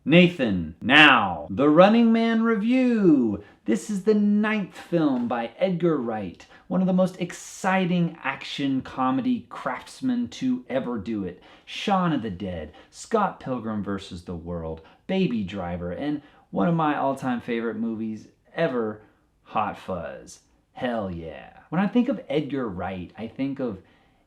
Nathan, now, The Running Man review. This is the 9th film by Edgar Wright, one of the most exciting action comedy craftsmen to ever do it. Shaun of the Dead, Scott Pilgrim vs. the World, Baby Driver, and one of my all-time favorite movies ever, Hot Fuzz. Hell yeah. When I think of Edgar Wright, I think of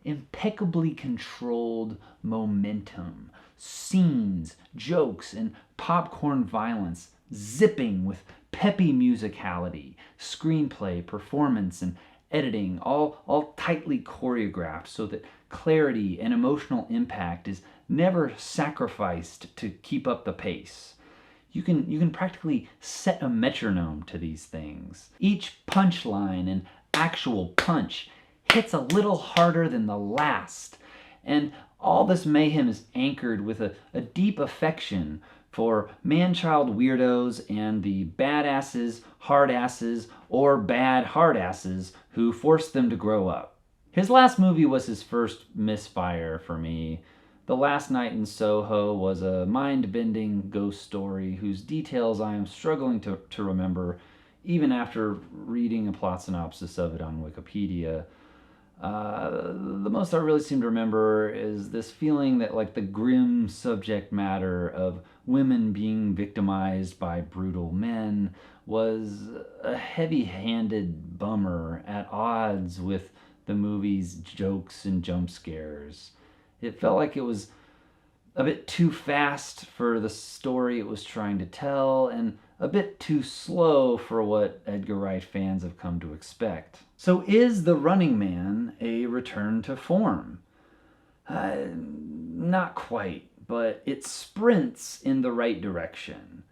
impeccably controlled momentum, scenes, jokes, and popcorn violence zipping with peppy musicality, screenplay, performance, and editing, all tightly choreographed so that clarity and emotional impact is never sacrificed to keep up the pace. You can practically set a metronome to these things. Each punchline and actual punch hits a little harder than the last. And all this mayhem is anchored with a deep affection for man-child weirdos and the badasses, hardasses, or bad hardasses who forced them to grow up. His last movie was his first misfire for me. The Last Night in Soho was a mind-bending ghost story whose details I am struggling to remember even after reading a plot synopsis of it on Wikipedia. The most I really seem to remember is this feeling that like the grim subject matter of women being victimized by brutal men was a heavy-handed bummer at odds with the movie's jokes and jump scares. It felt like it was a bit too fast for the story it was trying to tell, and a bit too slow for what Edgar Wright fans have come to expect. So is The Running Man a return to form? Not quite, but it sprints in the right direction.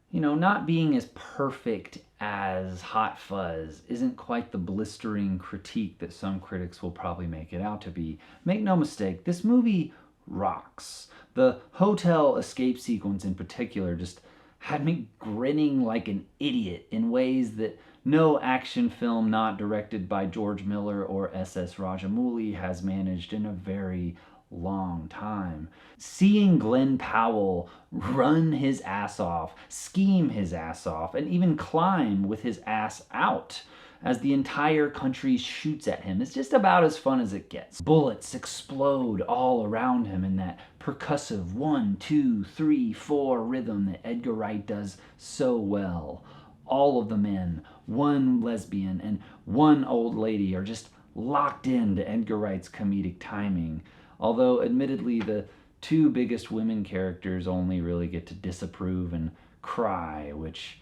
You know, not being as perfect as Hot Fuzz isn't quite the blistering critique that some critics will probably make it out to be. Make no mistake, this movie rocks. The hotel escape sequence in particular just had me grinning like an idiot in ways that no action film not directed by George Miller or S.S. Rajamouli has managed in a very long time. Seeing Glenn Powell run his ass off, scheme his ass off, and even climb with his ass out as the entire country shoots at him is just about as fun as it gets. Bullets explode all around him in that percussive 1, 2, 3, 4 rhythm that Edgar Wright does so well. All of the men, one lesbian, and one old lady are just locked into Edgar Wright's comedic timing. Although, admittedly, the two biggest women characters only really get to disapprove and cry, which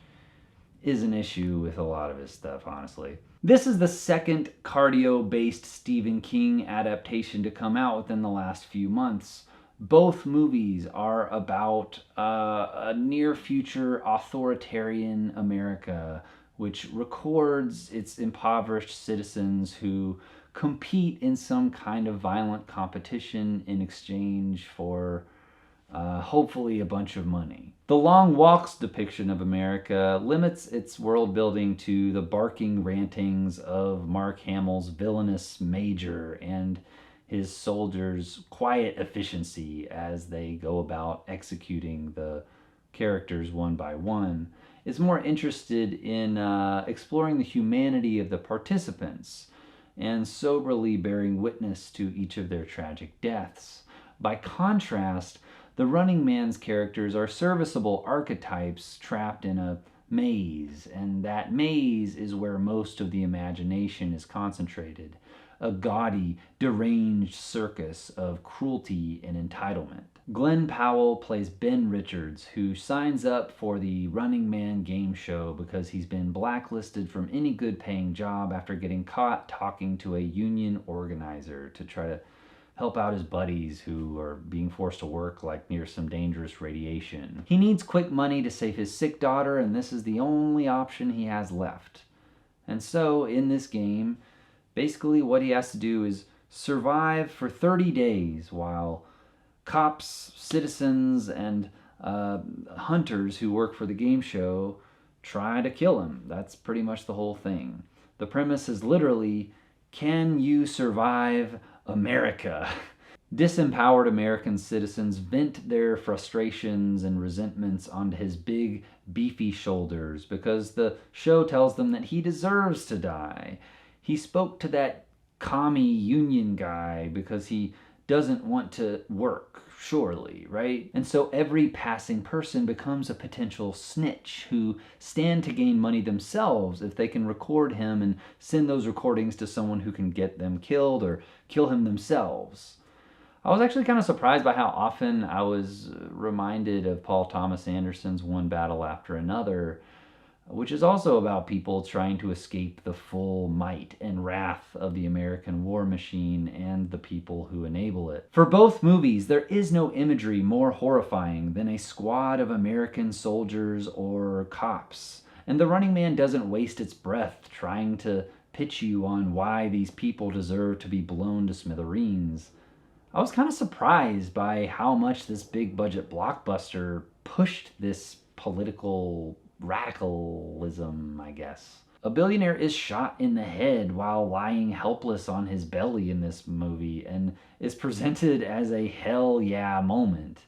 is an issue with a lot of his stuff, honestly. This is the second cardio-based Stephen King adaptation to come out within the last few months. Both movies are about a near-future authoritarian America which records its impoverished citizens who compete in some kind of violent competition in exchange for hopefully a bunch of money. The Long Walk's depiction of America limits its world building to the barking rantings of Mark Hamill's villainous major and his soldiers' quiet efficiency as they go about executing the characters one by one. It's more interested in exploring the humanity of the participants and soberly bearing witness to each of their tragic deaths. By contrast, The Running Man's characters are serviceable archetypes trapped in a maze, and that maze is where most of the imagination is concentrated. A gaudy, deranged circus of cruelty and entitlement. Glenn Powell plays Ben Richards, who signs up for the Running Man game show because he's been blacklisted from any good-paying job after getting caught talking to a union organizer to try to help out his buddies who are being forced to work like near some dangerous radiation. He needs quick money to save his sick daughter, and this is the only option he has left. And so, in this game, basically what he has to do is survive for 30 days while cops, citizens, and hunters who work for the game show try to kill him. That's pretty much the whole thing. The premise is literally, can you survive America? Disempowered American citizens vent their frustrations and resentments onto his big, beefy shoulders because the show tells them that he deserves to die. He spoke to that commie union guy because he doesn't want to work, surely, right? And so every passing person becomes a potential snitch who stand to gain money themselves if they can record him and send those recordings to someone who can get them killed or kill him themselves. I was actually kind of surprised by how often I was reminded of Paul Thomas Anderson's One Battle After Another, which is also about people trying to escape the full might and wrath of the American war machine and the people who enable it. For both movies, there is no imagery more horrifying than a squad of American soldiers or cops. And The Running Man doesn't waste its breath trying to pitch you on why these people deserve to be blown to smithereens. I was kind of surprised by how much this big budget blockbuster pushed this political radicalism, I guess. A billionaire is shot in the head while lying helpless on his belly in this movie and is presented as a hell yeah moment.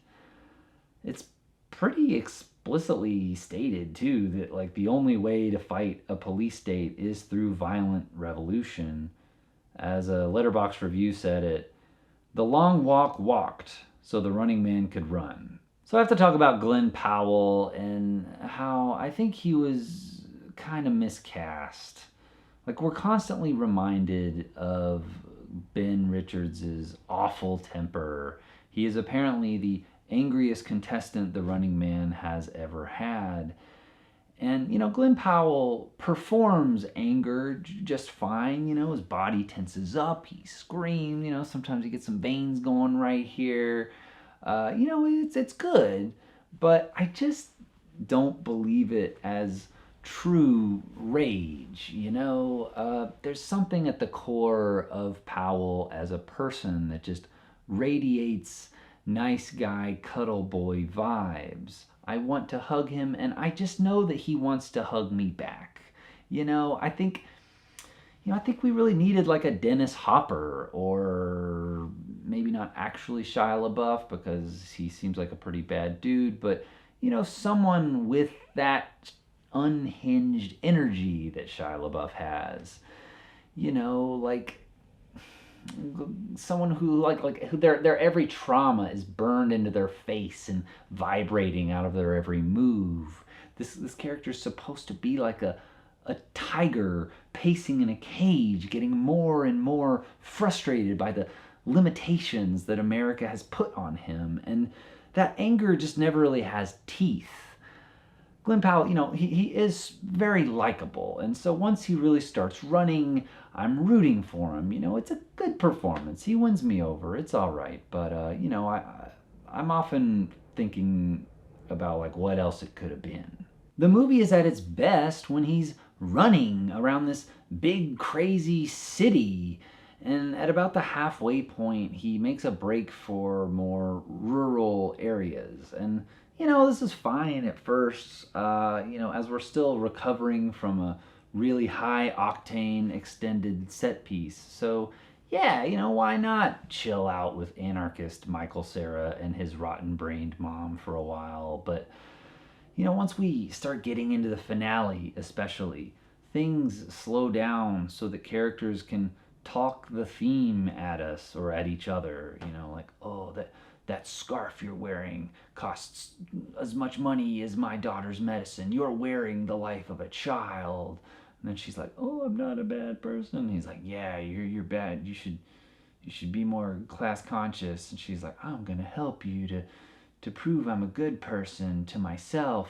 It's pretty explicitly stated too that like the only way to fight a police state is through violent revolution. As a Letterboxd review said it, the long walk walked so the running man could run. So I have to talk about Glenn Powell and how I think he was kind of miscast. Like, we're constantly reminded of Ben Richards' awful temper. He is apparently the angriest contestant the Running Man has ever had. And, Glenn Powell performs anger just fine. His body tenses up, he screams, sometimes he gets some veins going right here. It's good, but I just don't believe it as true rage. There's something at the core of Powell as a person that just radiates nice guy, cuddle boy vibes. I want to hug him, and I just know that he wants to hug me back. I think we really needed like a Dennis Hopper, or maybe not actually Shia LaBeouf because he seems like a pretty bad dude, but someone with that unhinged energy that Shia LaBeouf has. Like someone who who their every trauma is burned into their face and vibrating out of their every move. This character is supposed to be like a tiger pacing in a cage, getting more and more frustrated by the limitations that America has put on him, and that anger just never really has teeth. Glenn Powell, he is very likable, and so once he really starts running, I'm rooting for him. It's a good performance. He wins me over. It's all right, but I'm often thinking about like what else it could have been. The movie is at its best when he's running around this big crazy city, and at about the halfway point he makes a break for more rural areas. And this is fine at first, as we're still recovering from a really high octane extended set piece. So yeah, why not chill out with anarchist Michael Cera and his rotten brained mom for a while. But once we start getting into the finale, especially, things slow down so that characters can talk the theme at us or at each other. Like, oh, that scarf you're wearing costs as much money as my daughter's medicine. You're wearing the life of a child. And then she's like, oh, I'm not a bad person. And he's like, yeah, you're bad. You should be more class conscious. And she's like, I'm gonna help you to prove I'm a good person to myself.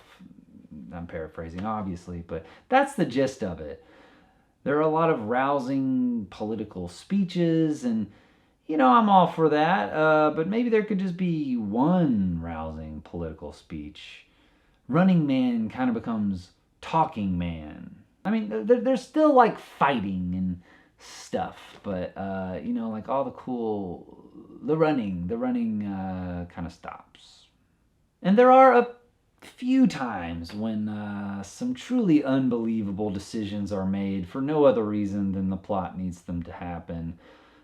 I'm paraphrasing, obviously, but that's the gist of it. There are a lot of rousing political speeches, and I'm all for that, but maybe there could just be one rousing political speech. Running Man kind of becomes Talking Man. I mean, there's still like fighting and stuff, but like all the running kind of stops. And there are a few times when some truly unbelievable decisions are made for no other reason than the plot needs them to happen.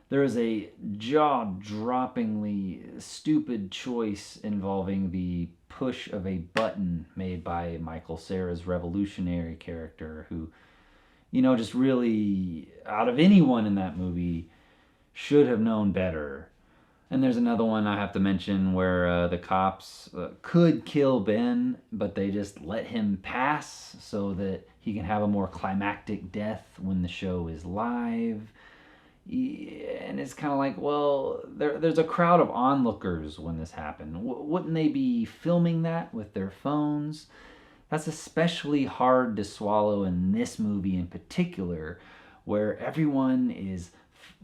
There is a jaw-droppingly stupid choice involving the push of a button made by Michael Cera's revolutionary character, who, just really, out of anyone in that movie, should have known better. And there's another one I have to mention where the cops could kill Ben, but they just let him pass so that he can have a more climactic death when the show is live. And it's kind of like, well, there's a crowd of onlookers when this happened. Wouldn't they be filming that with their phones? That's especially hard to swallow in this movie in particular, where everyone is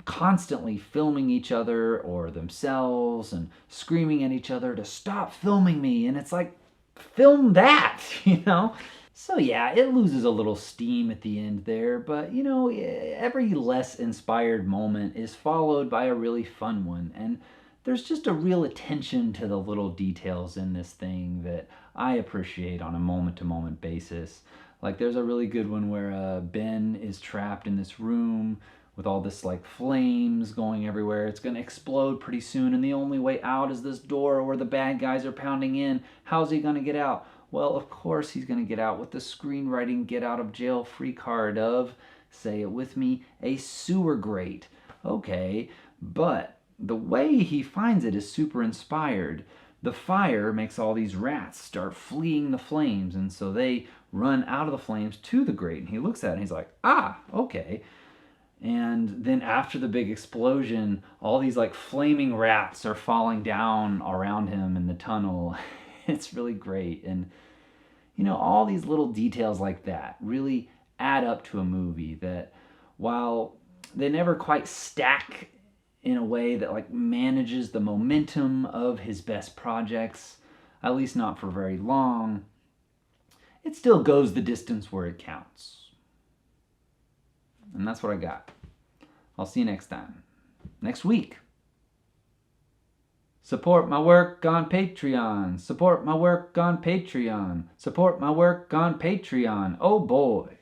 constantly filming each other or themselves and screaming at each other to stop filming me. And it's like, film that, you know? So yeah, it loses a little steam at the end there, but every less inspired moment is followed by a really fun one. And there's just a real attention to the little details in this thing that I appreciate on a moment to moment basis. Like there's a really good one where Ben is trapped in this room with all this like flames going everywhere. It's going to explode pretty soon, and the only way out is this door where the bad guys are pounding in. How's he going to get out? Well, of course he's going to get out with the screenwriting get out of jail free card of, say it with me, a sewer grate. Okay, but the way he finds it is super inspired. The fire makes all these rats start fleeing the flames, and so they run out of the flames to the grate. And he looks at it and he's like, ah, okay. And then after the big explosion, all these like flaming rats are falling down around him in the tunnel. It's really great. And all these little details like that really add up to a movie that, while they never quite stack in a way that like manages the momentum of his best projects, at least not for very long, it still goes the distance where it counts. And that's what I got. I'll see you next time. Next week. Support my work on Patreon. Support my work on Patreon. Support my work on Patreon. Oh boy.